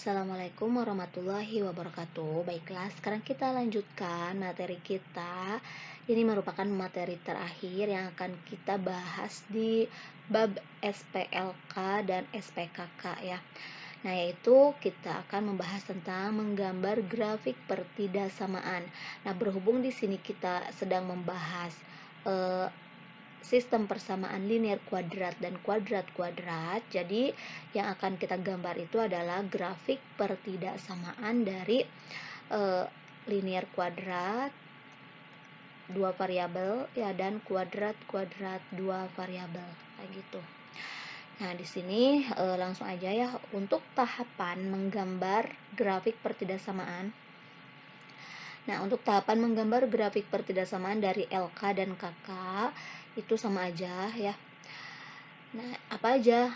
Assalamualaikum warahmatullahi wabarakatuh. Baiklah, sekarang kita lanjutkan materi kita. Ini merupakan materi terakhir yang akan kita bahas di bab SPLK dan SPKK ya. Nah, yaitu kita akan membahas tentang menggambar grafik pertidaksamaan. Nah, berhubung di sini kita sedang membahas sistem persamaan linear kuadrat dan kuadrat-kuadrat. Jadi yang akan kita gambar itu adalah grafik pertidaksamaan dari linear kuadrat dua variabel ya dan kuadrat-kuadrat dua variabel kayak gitu. Nah, di sini langsung aja ya untuk tahapan menggambar grafik pertidaksamaan. Nah, untuk tahapan menggambar grafik pertidaksamaan dari LK dan KK itu sama aja ya. Nah, apa aja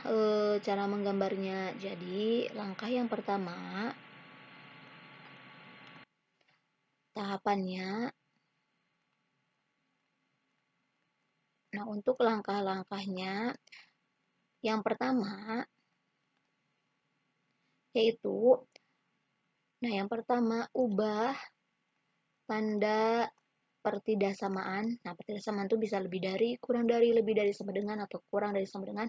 cara menggambarnya? Jadi, langkah yang pertama, tahapannya. Nah, untuk langkah-langkahnya, yang pertama yaitu, yang pertama ubah tanda pertidaksamaan. Nah, pertidaksamaan itu bisa lebih dari, kurang dari, lebih dari, sama dengan, atau kurang dari, sama dengan,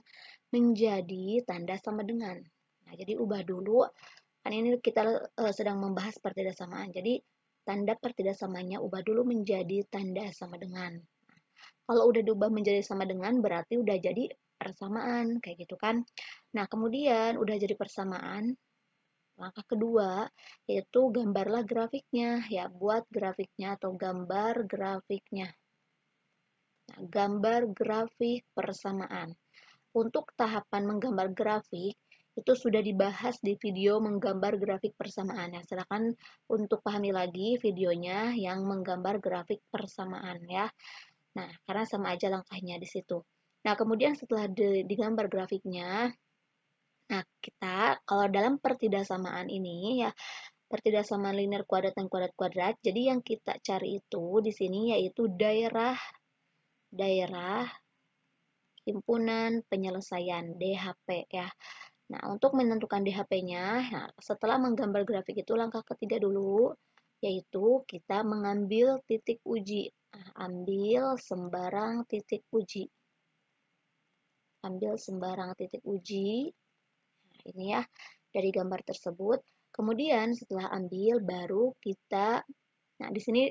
menjadi tanda sama dengan. Nah, jadi ubah dulu. Kan ini kita sedang membahas pertidaksamaan. Jadi, tanda pertidaksamaannya ubah dulu menjadi tanda sama dengan. Kalau udah diubah menjadi sama dengan, berarti udah jadi persamaan, kayak gitu kan. Nah, kemudian udah jadi persamaan, langkah kedua yaitu gambarlah grafiknya. Ya, buat grafiknya atau gambar grafiknya. Nah, gambar grafik persamaan. Untuk tahapan menggambar grafik, itu sudah dibahas di video menggambar grafik persamaan. Ya, silakan untuk pahami lagi videonya yang menggambar grafik persamaan ya. Nah, karena sama aja langkahnya di situ. Nah, kemudian setelah digambar grafiknya, nah kita kalau dalam pertidaksamaan ini ya, pertidaksamaan linear kuadrat dan kuadrat-kuadrat, jadi yang kita cari itu di sini yaitu daerah himpunan penyelesaian DHP ya. Nah, untuk menentukan DHP-nya, nah, setelah menggambar grafik itu langkah ketiga dulu, yaitu kita mengambil titik uji. Nah, ambil sembarang titik uji. Ambil sembarang titik uji. Nah, ini ya, dari gambar tersebut. Kemudian setelah ambil, baru kita, nah di sini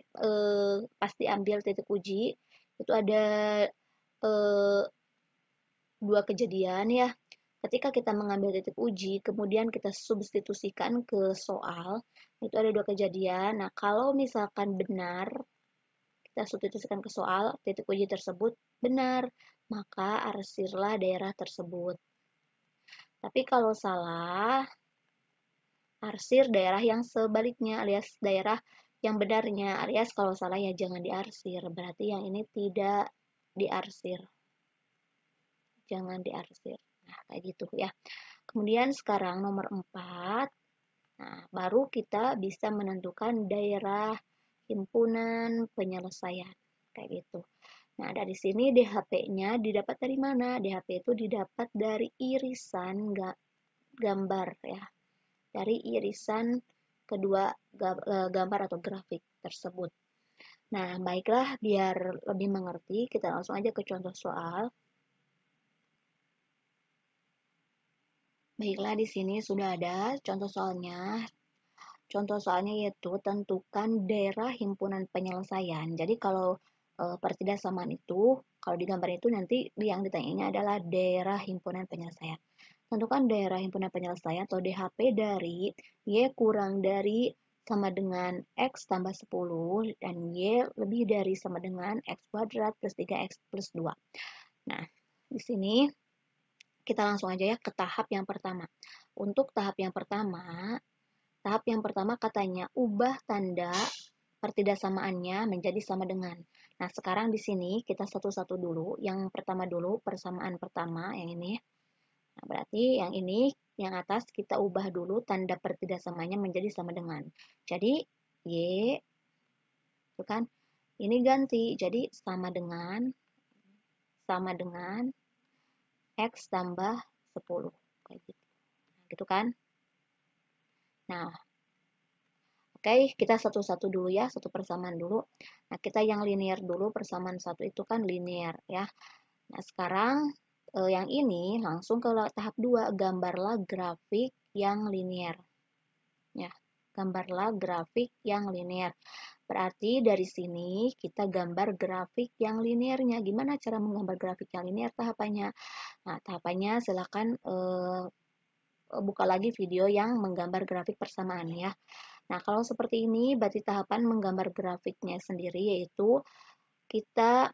pasti ambil titik uji, itu ada dua kejadian ya. Ketika kita mengambil titik uji, kemudian kita substitusikan ke soal, itu ada dua kejadian. Nah, kalau misalkan benar, kita substitusikan ke soal, titik uji tersebut benar, maka arsirlah daerah tersebut. Tapi kalau salah, arsir daerah yang sebaliknya, alias daerah yang benarnya, alias kalau salah ya jangan diarsir, berarti yang ini tidak diarsir. Jangan diarsir. Nah, kayak gitu ya. Kemudian sekarang nomor 4. Nah, baru kita bisa menentukan daerah himpunan penyelesaian. Kayak gitu. Nah, dari sini DHP-nya didapat dari mana? DHP itu didapat dari irisan gambar ya. Dari irisan kedua gambar atau grafik tersebut. Nah, baiklah, biar lebih mengerti, kita langsung aja ke contoh soal. Baiklah, di sini sudah ada contoh soalnya. Contoh soalnya yaitu tentukan daerah himpunan penyelesaian. Jadi kalau pertidaksamaan itu, kalau di gambar itu nanti yang ditanyanya adalah daerah himpunan penyelesaian. Tentukan daerah himpunan penyelesaian atau DHP dari Y kurang dari sama dengan X tambah 10 dan Y lebih dari sama dengan X kuadrat plus 3X plus 2. Nah, di sini kita langsung aja ya ke tahap yang pertama. Untuk tahap yang pertama katanya ubah tanda pertidaksamaannya menjadi sama dengan. Nah, sekarang di sini kita satu-satu dulu. Yang pertama dulu, persamaan pertama yang ini. Nah, berarti yang ini, yang atas kita ubah dulu tanda pertidaksamaannya menjadi sama dengan. Jadi, Y, itu kan, ini ganti. Jadi, sama dengan X tambah 10. Kayak gitu. Nah, gitu kan. Nah, oke, kita satu-satu dulu ya, satu persamaan dulu. Nah, kita yang linear dulu, persamaan satu itu kan linear ya. Nah, sekarang yang ini langsung ke tahap 2, gambarlah grafik yang linear. Ya, gambarlah grafik yang linear. Berarti dari sini kita gambar grafik yang linearnya. Gimana cara menggambar grafik yang linear tahapannya? Nah, tahapannya silakan buka lagi video yang menggambar grafik persamaan ya. Nah, kalau seperti ini berarti tahapan menggambar grafiknya sendiri yaitu kita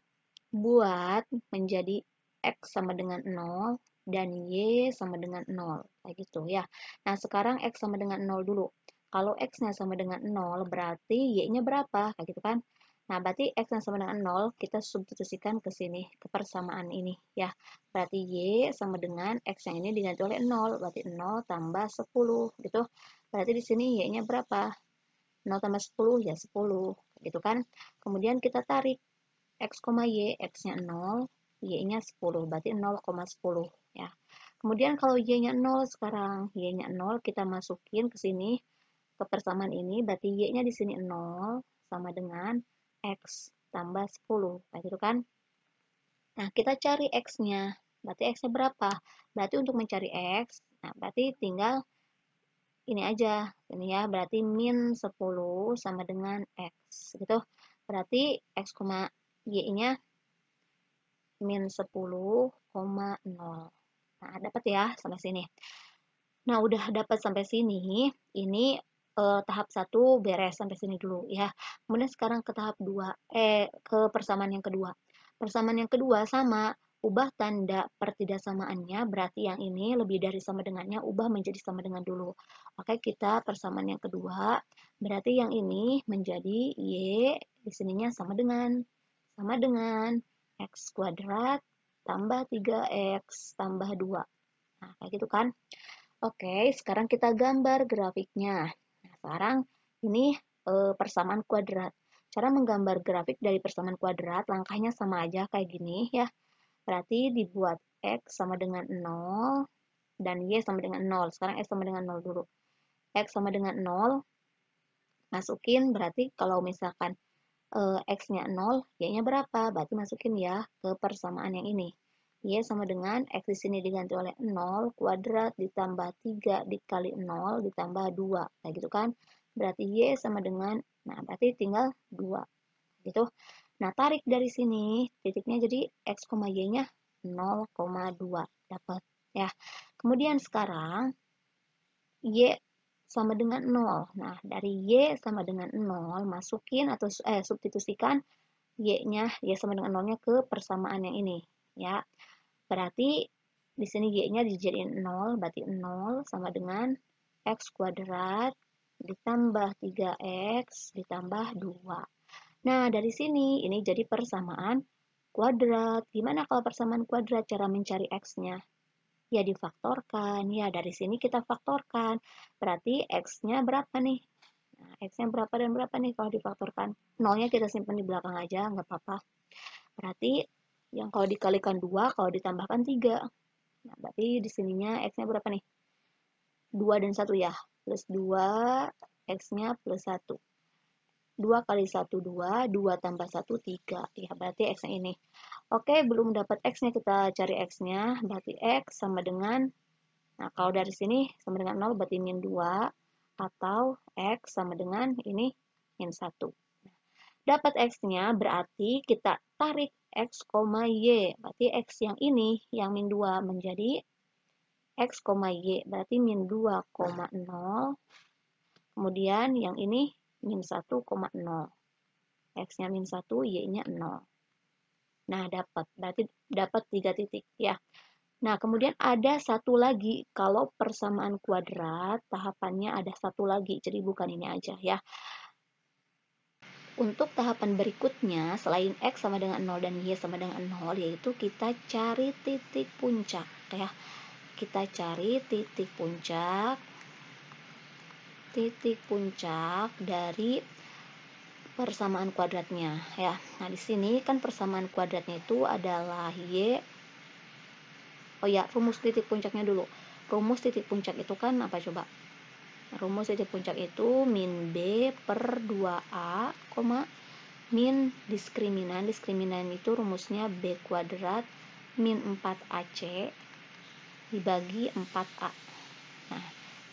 buat menjadi X sama dengan 0 dan Y sama dengan 0. Kayak gitu ya. Nah, sekarang X sama dengan 0 dulu. Kalau X-nya sama dengan 0 berarti Y-nya berapa? Kayak gitu kan. Nah, berarti X yang sama dengan 0 kita substitusikan ke sini, ke persamaan ini ya. Berarti Y sama dengan X yang ini diganti oleh 0. Berarti 0 tambah 10 gitu. Berarti di sini Y-nya berapa? 0 tambah 10 ya 10 gitu kan. Kemudian kita tarik X, Y, X-nya 0, Y-nya 10, berarti 0,10 ya. Kemudian kalau Y-nya 0 sekarang, Y-nya 0 kita masukin ke sini, ke persamaan ini, berarti Y-nya di sini 0 sama dengan X tambah 10, kayak gitu kan. Nah, kita cari X-nya, berarti X-nya berapa? Berarti untuk mencari X, nah berarti tinggal ini aja, ini ya, berarti min 10 sama dengan X, gitu. Berarti X, Y-nya min 10,0. Nah, dapat ya sampai sini. Nah, udah dapat sampai sini. Ini tahap 1 beres sampai sini dulu ya. Kemudian sekarang ke tahap 2, ke persamaan yang kedua. Persamaan yang kedua sama, ubah tanda pertidaksamaannya, berarti yang ini lebih dari sama dengannya, ubah menjadi sama dengan dulu. Oke, kita persamaan yang kedua, berarti yang ini menjadi Y, di sininya sama dengan X kuadrat tambah 3X tambah 2. Nah, kayak gitu kan. Oke, sekarang kita gambar grafiknya. Nah, sekarang ini persamaan kuadrat. Cara menggambar grafik dari persamaan kuadrat, langkahnya sama aja kayak gini ya. Berarti dibuat X sama dengan 0 dan Y sama dengan 0. Sekarang X sama dengan 0 dulu. X sama dengan 0, masukin berarti kalau misalkan X-nya 0, Y-nya berapa? Berarti masukin ya ke persamaan yang ini. Y sama dengan X di sini diganti oleh 0 kuadrat ditambah 3 dikali 0 ditambah 2. Kayak gitu kan. Berarti Y sama dengan, nah berarti tinggal 2. Gitu. Nah, tarik dari sini, titiknya jadi X, Y-nya 0,2. Dapat ya. Kemudian sekarang Y sama dengan 0. Nah, dari Y sama dengan 0, masukin atau substitusikan Y-nya, Y sama dengan 0-nya ke persamaan yang ini. Ya, berarti di sini Y-nya dijadiin 0, berarti 0 sama dengan X kuadrat ditambah 3X ditambah 2. Nah, dari sini ini jadi persamaan kuadrat. Gimana kalau persamaan kuadrat cara mencari X-nya? Ya difaktorkan. Ya, dari sini kita faktorkan. Berarti X-nya berapa nih? Nah, X-nya berapa dan berapa nih kalau difaktorkan? Nolnya kita simpan di belakang aja, nggak apa-apa. Berarti yang kalau dikalikan 2, kalau ditambahkan 3. Nah, berarti di sininya X-nya berapa nih? 2 dan 1 ya. Plus 2, X-nya plus 1. 2 kali 1, 2. 2 tambah 1, 3. Ya, berarti X-nya ini. Oke, belum dapat X-nya, kita cari X-nya. Berarti X sama dengan, nah kalau dari sini sama dengan 0, berarti min 2. Atau X sama dengan ini min 1. Dapat X-nya, berarti kita tarik X, Y. Berarti X yang ini, yang min 2 menjadi X, Y. Berarti min 2,0. Kemudian yang ini min 1,0. X-nya min 1, Y-nya 0. Nah, dapat. Berarti dapat 3 titik ya. Nah, kemudian ada satu lagi. Kalau persamaan kuadrat, tahapannya ada satu lagi. Jadi bukan ini aja ya. Untuk tahapan berikutnya, selain X sama dengan 0 dan Y sama dengan 0, yaitu kita cari titik puncak ya. Kita cari titik puncak dari persamaan kuadratnya ya. Nah, di sini kan persamaan kuadratnya itu adalah Y. Oh ya, rumus titik puncaknya dulu. Rumus titik puncak itu kan apa coba? Rumus titik puncak itu min B per 2A, min diskriminan. Diskriminan itu rumusnya B kuadrat min 4AC dibagi 4A. Nah,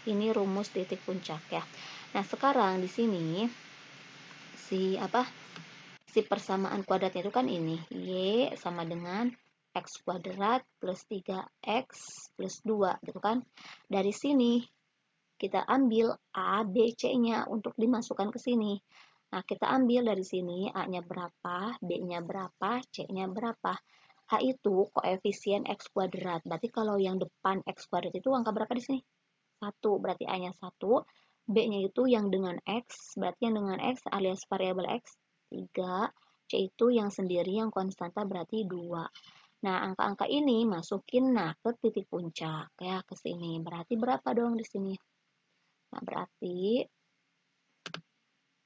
ini rumus titik puncak ya. Nah, sekarang di sini si persamaan kuadratnya itu kan ini. Y sama dengan X kuadrat plus 3X plus 2 gitu kan. Dari sini kita ambil A, B, C-nya untuk dimasukkan ke sini. Nah, kita ambil dari sini A-nya berapa, B-nya berapa, C-nya berapa. H itu koefisien X kuadrat. Berarti kalau yang depan X kuadrat itu angka berapa di sini? 1, berarti A-nya 1. B-nya itu yang dengan X, berarti yang dengan X alias variabel X 3. C itu yang sendiri yang konstanta berarti 2. Nah, angka-angka ini masukin ke titik puncak ya ke sini. Berarti berapa dong di sini? Nah, berarti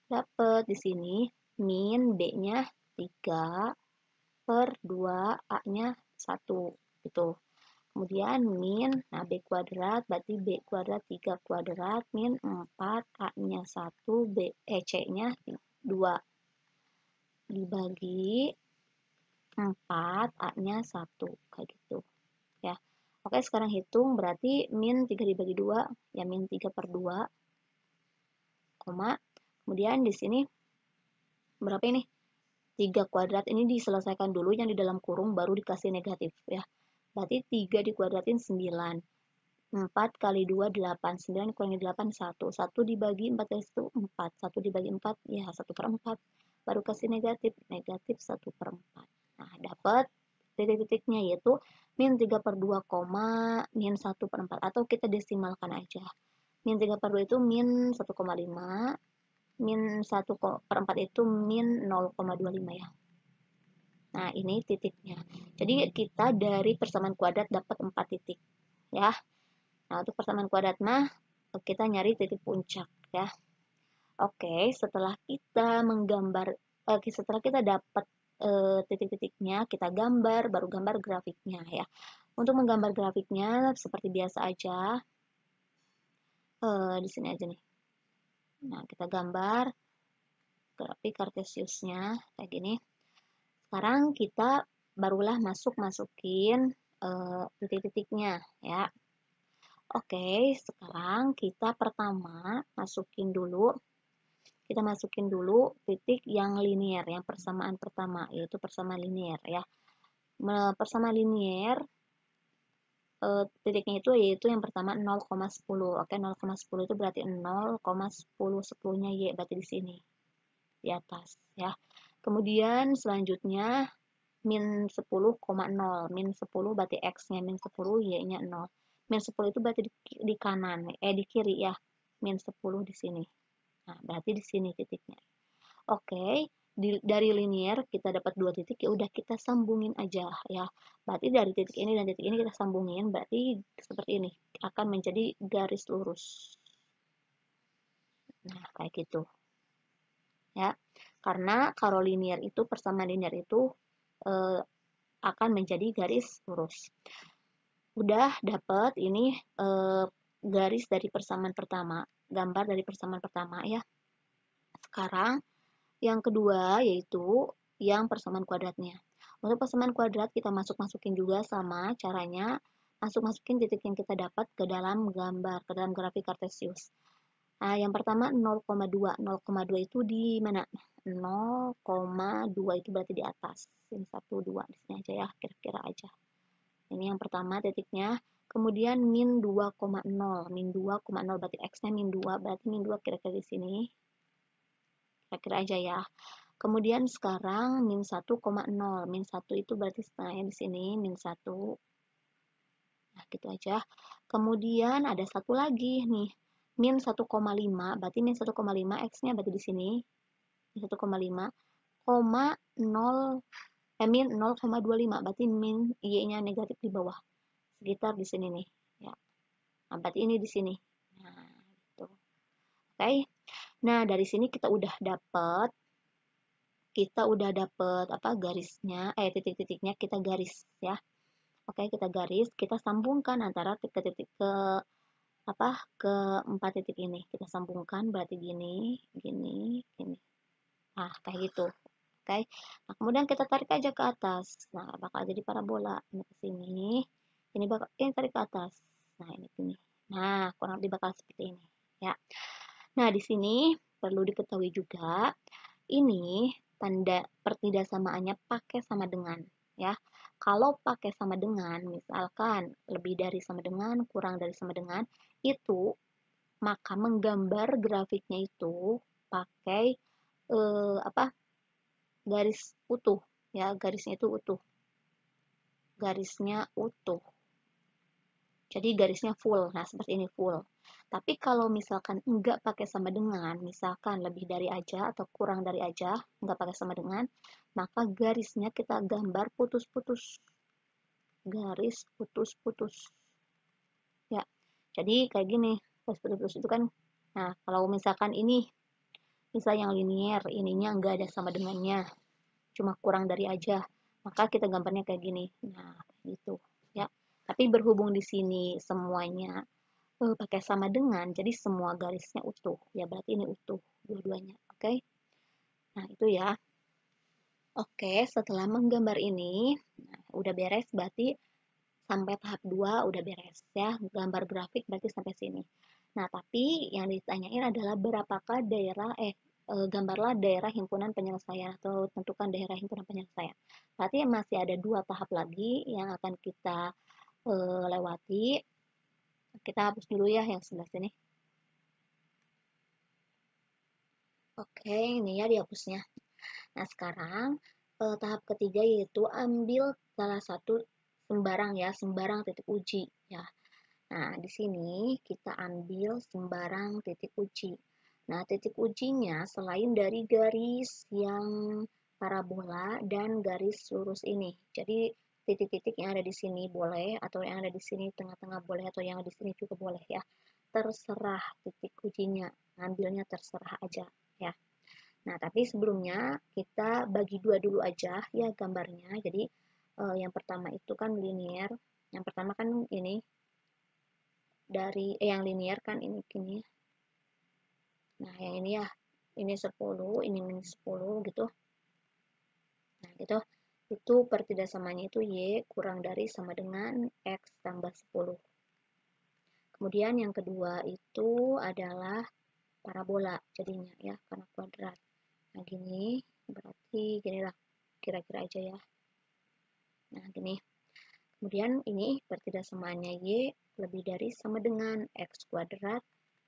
dapat di sini min B-nya 3 per 2 A-nya 1 gitu. Kemudian min, B kuadrat berarti B kuadrat 3 kuadrat min 4 A-nya 1 C-nya 2 dibagi 4 A-nya 1 kayak gitu ya. Oke, sekarang hitung berarti min 3 dibagi 2 ya min 3 per 2 koma. Kemudian di sini berapa ini? 3 kuadrat ini diselesaikan dulu yang di dalam kurung baru dikasih negatif ya. Berarti 3 dikuadratin 9. 4 kali 2 8. 9 kurangi 8 1. 1 dibagi 4 kali 1 4. 1 dibagi 4 ya 1 per 4. Baru kasih negatif. Negatif 1 per 4. Nah, dapat titik-titiknya yaitu min 3 per 2, min 1 per 4. Atau kita desimalkan aja. Min 3 per 2 itu min 1,5. Min 1 per 4 itu min 0,25 ya. Nah, ini titiknya. Jadi kita dari persamaan kuadrat dapat 4 titik ya. Nah, untuk persamaan kuadrat kita nyari titik puncak ya. Oke, setelah kita setelah kita dapat titik-titiknya, kita gambar, baru gambar grafiknya ya. Untuk menggambar grafiknya seperti biasa aja. Di sini aja nih. Nah, kita gambar grafik kartesiusnya kayak gini. Sekarang kita barulah masukin titik-titiknya ya. Oke, sekarang kita pertama kita masukin dulu titik yang linier, yang persamaan pertama, yaitu persamaan linier ya. Persamaan linier titiknya itu yaitu yang pertama 0,10. Oke, 0,10 itu berarti 0,10 10-nya Y berarti di sini di atas ya. Kemudian selanjutnya min 10,0. Min 10 berarti X-nya min 10, Y-nya 0. Min 10 itu berarti di kanan, di kiri ya. Min 10 di sini. Nah, berarti di sini titiknya. Oke, dari linear kita dapat 2 titik, ya udah kita sambungin aja ya. Berarti dari titik ini dan titik ini kita sambungin, berarti seperti ini. Akan menjadi garis lurus. Nah, kayak gitu. Ya. Karena kalau linear itu, persamaan linear itu akan menjadi garis lurus. Udah dapat ini garis dari persamaan pertama, gambar dari persamaan pertama ya. Sekarang yang kedua yaitu yang persamaan kuadratnya. Untuk persamaan kuadrat kita masukin juga sama caranya, masukin titik yang kita dapat ke dalam gambar, ke dalam grafik kartesius. Nah, yang pertama 0,2. 0,2 itu di mana? 0,2 itu berarti di atas. Ini 1, 2 di sini aja ya, kira-kira aja. Ini yang pertama titiknya. Kemudian min 2,0. Min 2,0 berarti X-nya min 2. Berarti min 2 kira-kira di sini. Kira-kira aja ya. Kemudian sekarang min 1,0. Min 1 itu berarti setengahnya di sini. Min 1. Nah, gitu aja. Kemudian ada satu lagi nih. Min 1,5. Berarti min 1,5 X-nya berarti di sini. Min 1,5. Koma 0. Min 0,25. Berarti min Y-nya negatif di bawah. Sekitar di sini nih ya. Nah, berarti ini di sini. Nah, gitu. Oke. Nah, dari sini kita udah dapet apa garisnya, titik-titiknya kita garis ya. Oke, kita garis, kita sambungkan antara titik-titik ke apa ke 4 titik ini. Kita sambungkan berarti gini, gini, gini. Nah, kayak gitu. Oke. Nah, kemudian kita tarik aja ke atas. Nah, bakal jadi parabola. Ini ke sini. Ini bakal ini tarik ke atas. Nah, ini sini. Nah, kurang lebih bakal seperti ini, ya. Nah, di sini perlu diketahui juga ini tanda pertidakssamaannya pakai sama dengan, ya. Kalau pakai sama dengan, misalkan lebih dari sama dengan, kurang dari sama dengan, itu maka menggambar grafiknya itu pakai apa? Garis utuh, ya, garisnya itu utuh. Garisnya utuh. Jadi garisnya full. Nah, seperti ini full. Tapi kalau misalkan enggak pakai sama dengan, misalkan lebih dari aja atau kurang dari aja, enggak pakai sama dengan, maka garisnya kita gambar putus-putus. Garis putus-putus. Ya. Jadi kayak gini, garis putus-putus itu kan. Nah, kalau misalkan ini misal yang linier, ininya enggak ada sama dengannya, cuma kurang dari aja, maka kita gambarnya kayak gini. Nah, gitu, ya. Tapi berhubung di sini semuanya pakai sama dengan, jadi semua garisnya utuh, ya berarti ini utuh dua-duanya, oke? Nah, itu ya. Oke, setelah menggambar ini, nah, udah beres berarti sampai tahap 2 udah beres ya, gambar grafik berarti sampai sini. Nah, tapi yang ditanyain adalah berapakah daerah gambarlah daerah himpunan penyelesaian atau tentukan daerah himpunan penyelesaian. Berarti masih ada 2 tahap lagi yang akan kita lewati. Kita hapus dulu ya yang sebelah sini. Oke, ini ya dihapusnya. Nah, sekarang tahap ketiga yaitu ambil salah satu sembarang ya, sembarang titik uji ya. Nah, di sini kita ambil sembarang titik uji. Nah, titik ujinya selain dari garis yang parabola dan garis lurus ini. Jadi, titik-titik yang ada di sini boleh, atau yang ada di sini tengah-tengah boleh, atau yang ada di sini juga boleh ya. Terserah titik ujinya, ngambilnya terserah aja ya. Nah, tapi sebelumnya kita bagi dua dulu aja ya gambarnya. Jadi, yang pertama itu kan linear. Yang pertama kan ini dari yang linear kan ini gini. Nah, yang ini ya, ini 10, ini minus 10 gitu. Nah, gitu. Itu pertidaksamanya itu Y kurang dari sama dengan X tambah 10. Kemudian yang kedua itu adalah parabola jadinya ya, karena kuadrat. Nah, gini, berarti gini lah, kira-kira aja ya. Nah, gini. Kemudian ini pertidaksamaannya Y lebih dari sama dengan X kuadrat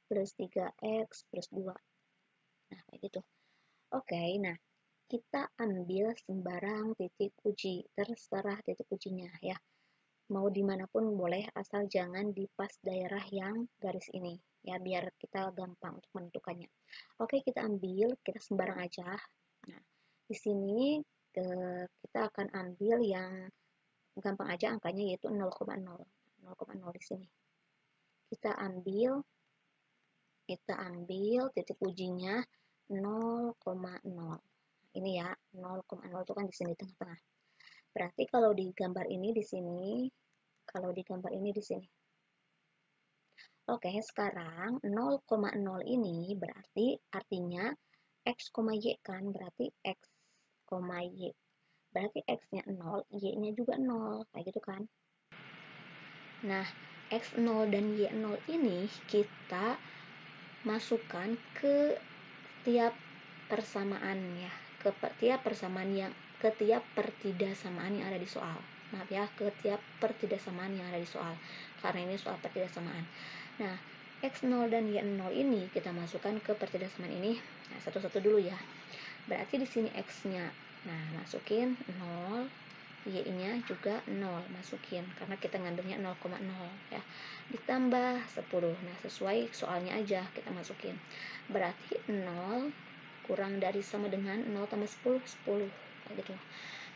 plus 3X plus 2. Nah, kayak gitu. Oke, nah kita ambil sembarang titik uji, terserah titik ujinya ya. Mau dimanapun boleh, asal jangan di pas daerah yang garis ini, ya biar kita gampang untuk menentukannya. Oke, kita ambil, kita sembarang aja. Nah, di sini kita akan ambil yang gampang aja angkanya yaitu 0,0. 0,0 di sini. Kita ambil titik ujinya 0,0. Ini ya, 0,0 itu kan di sini tengah-tengah. Berarti kalau di gambar ini di sini, kalau di gambar ini di sini. Oke, sekarang 0,0 ini berarti artinya X, Y kan, berarti X, Y. Berarti X-nya 0, Y-nya juga 0, kayak gitu kan. Nah, X0 dan Y0 ini kita masukkan ke tiap persamaan ya, ke tiap persamaan yang ke tiap pertidaksamaan yang ada di soal. Maaf ya, ke tiap pertidaksamaan yang ada di soal. Karena ini soal pertidaksamaan. Nah, X0 dan Y0 ini kita masukkan ke pertidaksamaan ini. Nah, satu-satu dulu ya. Berarti di sini X-nya. Nah, masukin 0, Y-nya juga 0 masukin karena kita ngambilnya 0,0 ya. Ditambah 10. Nah, sesuai soalnya aja kita masukin. Berarti 0 kurang dari sama dengan 0 tambah 10, 10 kayak gitu.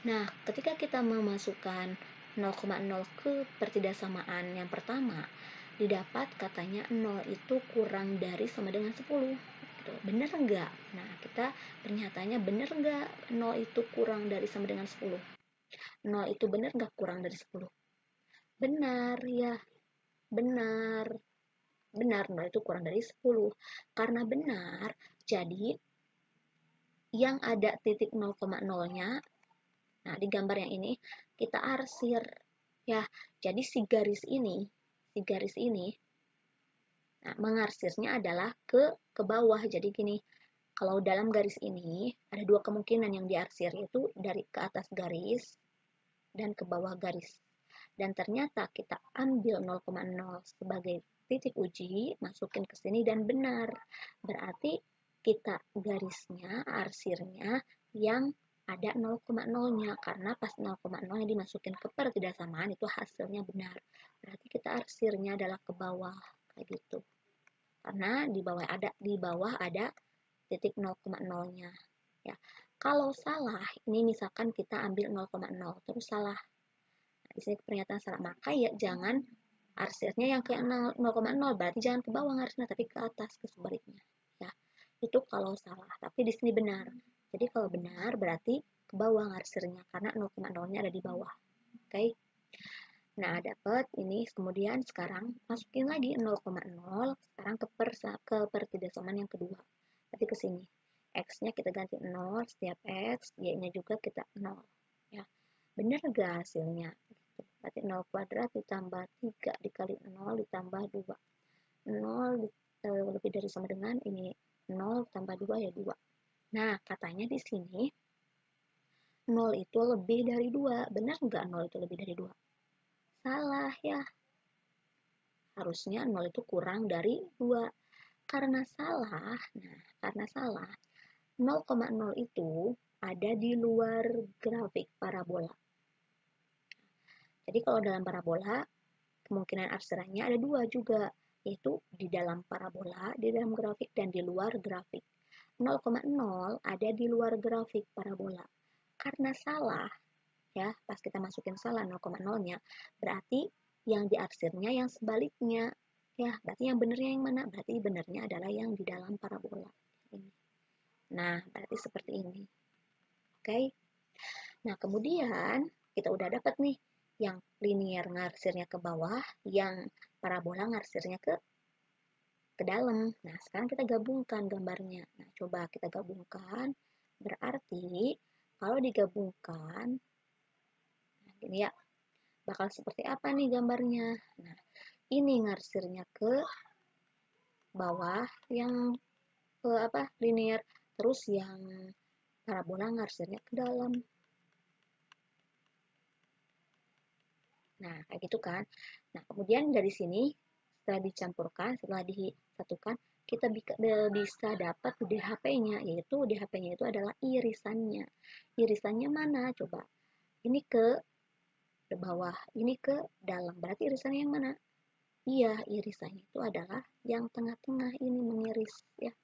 Nah, ketika kita memasukkan 0,0 ke pertidaksamaan yang pertama, didapat katanya 0 itu kurang dari sama dengan 10. Gitu. Bener enggak? Nah, kita pernyataannya bener enggak 0 itu kurang dari sama dengan 10? 0 itu benar nggak kurang dari 10? Benar, ya. Benar. benar, 0 itu kurang dari 10. Karena benar, jadi yang ada titik 0,0-nya, nah di gambar yang ini, kita arsir. Ya, jadi si garis ini, nah, mengarsirnya adalah ke bawah. Jadi gini, kalau dalam garis ini, ada dua kemungkinan yang diarsir, yaitu dari ke atas garis dan ke bawah garis. Dan ternyata kita ambil 0,0 sebagai titik uji, masukin ke sini dan benar. Berarti kita garisnya, arsirnya yang ada 0,0-nya, karena pas 0,0 yang dimasukin ke pertidaksamaan itu hasilnya benar. Berarti kita arsirnya adalah ke bawah, kayak gitu. Karena di bawah ada titik 0,0-nya. Ya. Kalau salah, ini misalkan kita ambil 0,0 terus salah. Di sini pernyataan salah, maka ya jangan arsirnya yang ke 0,0, berarti jangan ke bawah arsirnya, tapi ke atas, ke sebaliknya. Ya, itu kalau salah, tapi di sini benar. Jadi kalau benar berarti ke bawah arsirnya, karena 0,0-nya ada di bawah. Oke. Nah, dapat ini, kemudian sekarang masukin lagi 0,0, sekarang ke pertidaksamaan yang kedua. Berarti ke sini. X-nya kita ganti 0 setiap X, Y-nya juga kita 0. Ya. Benar gak hasilnya? Berarti 0 kuadrat ditambah 3 dikali 0 ditambah 2. 0 lebih dari sama dengan ini 0 tambah 2 ya 2. Nah, katanya di sini 0 itu lebih dari 2. Benar nggak 0 itu lebih dari 2? Salah ya. Harusnya 0 itu kurang dari 2. Karena salah, nah karena salah, 0,0 itu ada di luar grafik parabola. Jadi kalau dalam parabola, kemungkinan arsirannya ada dua juga, yaitu di dalam parabola, di dalam grafik, dan di luar grafik. 0,0 ada di luar grafik parabola. Karena salah, ya pas kita masukin salah 0,0-nya, berarti yang diarsirnya yang sebaliknya. Ya, berarti yang benernya yang mana? Berarti benernya adalah yang di dalam parabola. Ini. Nah, berarti seperti ini. Oke. Nah, kemudian kita udah dapat nih yang linear ngarsirnya ke bawah, yang parabola ngarsirnya ke dalam. Nah, sekarang kita gabungkan gambarnya. Nah, coba kita gabungkan. Berarti kalau digabungkan, nah ini ya, bakal seperti apa nih gambarnya? Nah, ini ngarsirnya ke bawah, yang ke linear, terus yang parabola ngarsirnya ke dalam. Nah, kayak gitu kan. Nah, kemudian dari sini setelah dicampurkan, setelah disatukan, kita bisa dapat DHP-nya, yaitu DHP-nya itu adalah irisannya. Irisannya mana? Coba. Ini ke bawah, ini ke dalam. Berarti irisannya yang mana? Iya, irisannya itu adalah yang tengah-tengah ini mengiris ya.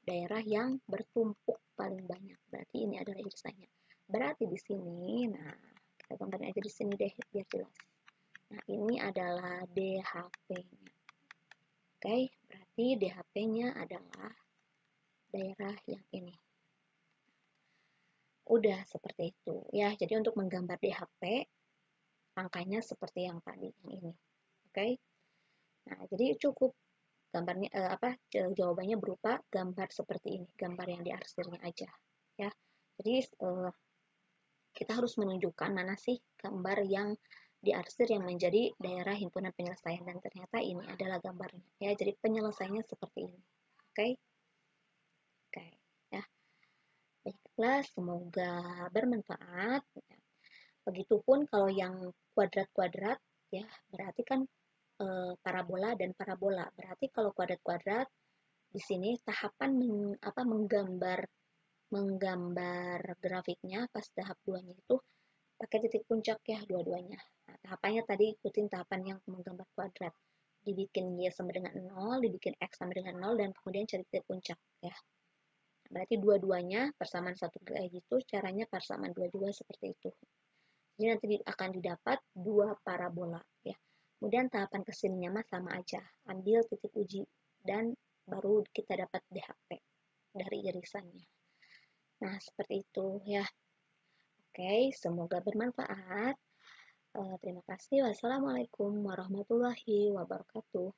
Daerah yang bertumpuk paling banyak. Berarti ini adalah irisannya. Berarti di sini, nah, kita gambarnya aja di sini deh biar jelas. Nah, ini adalah DHP-nya. Oke, berarti DHP-nya adalah daerah yang ini. Udah seperti itu ya. Jadi untuk menggambar DHP, angkanya seperti yang tadi, yang ini. Oke. Nah, jadi cukup gambarnya jawabannya berupa gambar seperti ini, gambar yang diarsirnya aja ya. Jadi kita harus menunjukkan mana sih gambar yang diarsir yang menjadi daerah himpunan penyelesaian, dan ternyata ini adalah gambarnya ya. Jadi penyelesaiannya seperti ini. Oke. Oke ya. Baiklah, semoga bermanfaat. Begitupun kalau yang kuadrat-kuadrat ya, berarti kan parabola dan parabola. Berarti kalau kuadrat-kuadrat di sini tahapan menggambar grafiknya pas tahap 2-nya itu pakai titik puncak ya dua-duanya. Nah, tahapannya tadi ikutin tahapan yang menggambar kuadrat. Dibikin Y sama dengan 0, dibikin X sama dengan 0, dan kemudian cari titik puncak ya. Berarti dua-duanya persamaan satu kayak gitu, caranya persamaan dua juga seperti itu. Jadi nanti akan didapat dua parabola ya. Kemudian tahapan kesininya mah sama aja, ambil titik uji dan baru kita dapat DHP dari irisannya. Nah, seperti itu ya. Oke, semoga bermanfaat. Terima kasih. Wassalamualaikum warahmatullahi wabarakatuh.